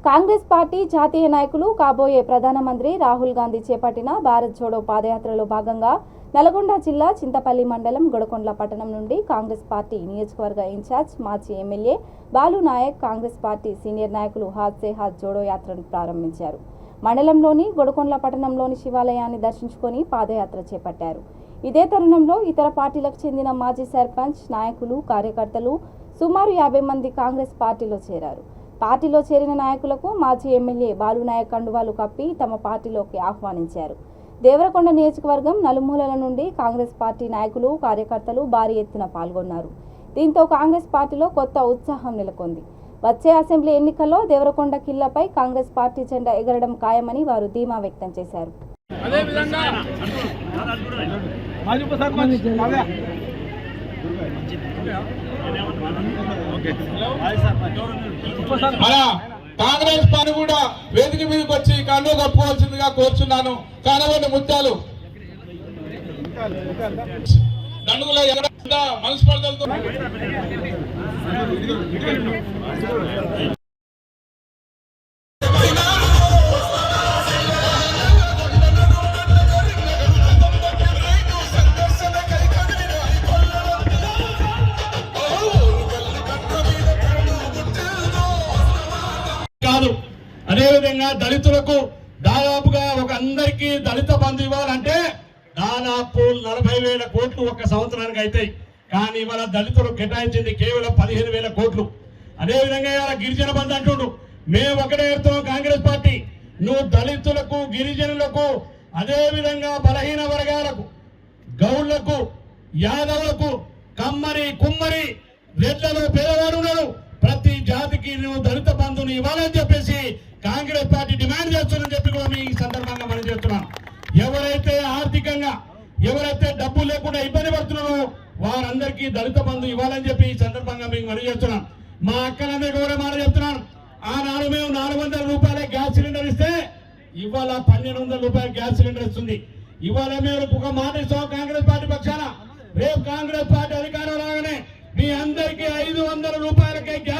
Congress party జాతీయ నాయకులు కాబోయే ప్రధానమంత్రి రాహుల్ గాంధీ చేపట్టిన భారత్ జోడో పాదయాత్రలో భాగంగా నల్గొండ జిల్లా చింతపల్లి మండలం గొడకొండ్ల పట్టణం నుండి కాంగ్రెస్ పార్టీ నియోజకవర్గ ఇన్ఛార్జ్ మాజీ MLA Balu Naik Congress party senior నాయకులు హాత్ సే హాత్ జోడో యాత్రను ప్రారంభించారు. మండలంలోని గొడకొండ్ల పట్టణంలోని శివాలయాన్ని దర్శించుకొని పాదయాత్ర చేపట్టారు. ఇదే తరుణంలో ఇతర పార్టీలకు చెందిన మాజీ సర్పంచ్ నాయకులు కార్యకర్తలు సుమారు 50 మంది కాంగ్రెస్ పార్టీలో చేరారు. పార్టీలో చేరిన నాయకులకు మాజీ ఎమ్మెల్యే బాలు నాయక్ కండువాలు కప్పి తమ పార్టీలోకి ఆహ్వానించారు. దేవరకొండ నియోజకవర్గం నలుమూలల నుండి కాంగ్రెస్ పార్టీ నాయకులు కార్యకర్తలు భారీ ఎత్తున పాల్గొన్నారు. దీంతో కాంగ్రెస్ పార్టీలో కొత్త ఉత్సాహం నెలకొంది. వచ్చే అసెంబ్లీ ఎన్నికల్లో దేవరకొండ కిల్లపై కాంగ్రెస్ పార్టీ జెండా ఎగరడం ఖాయమని వారు ధీమా వ్యక్తం చేశారు. కాంగ్రెస్ పార్టీ కూడా వేదిక మీదకి వచ్చి కండువ కప్పుకోవాల్సిందిగా కోరుచున్నాను. కానవండి ముత్యాలు దండుగుల మున్సిపాలిటీలతో కాదు. అదేవిధంగా దళితులకు దాదాపుగా ఒక అందరికీ దళిత బంధు ఇవ్వాలంటే దాదాపు 40,000 కోట్లు ఒక సంవత్సరానికి అవుతాయి. కానీ ఇవాళ దళితులకు కేటాయించింది కేవలం 15,000 కోట్లు. అదేవిధంగా ఇవాళ గిరిజన బంధు అంటుండు. మేము ఒకటే చెప్తున్నాం కాంగ్రెస్ పార్టీ, నువ్వు దళితులకు గిరిజనులకు అదేవిధంగా బలహీన వర్గాలకు గౌళ్లకు యాదవులకు కమ్మరి కుమ్మరి రెడ్లలో పేదవాడు ఉన్నాడు, ప్రతి జాతికి నువ్వు దళిత బంధువుని ఇవ్వాలని చెప్పేసి కాంగ్రెస్ పార్టీ డిమాండ్ చేస్తుందని చెప్పి కూడా మీ సందర్భంగా మనం చేస్తున్నాం. ఎవరైతే ఆర్థికంగా ఎవరైతే డబ్బు లేకుండా ఇబ్బంది పడుతున్నారో వారందరికీ దళిత బంధు ఇవ్వాలని చెప్పి ఈ సందర్భంగా మీకు మనం చేస్తున్నాం. మా అక్కలందరికీ కూడా మాట చెప్తున్నాను. ఆనాడు మేము 400 రూపాయల గ్యాస్ సిలిండర్ ఇస్తే ఇవాళ 1,200 రూపాయల గ్యాస్ సిలిండర్ ఇస్తుంది. ఇవాళ మేము ఒక మాట ఇస్తాం కాంగ్రెస్ పార్టీ పక్షాన, రేపు కాంగ్రెస్ పార్టీ అధికారం రాగానే మీ అందరికీ 500 రూపాయలకే గ్యాస్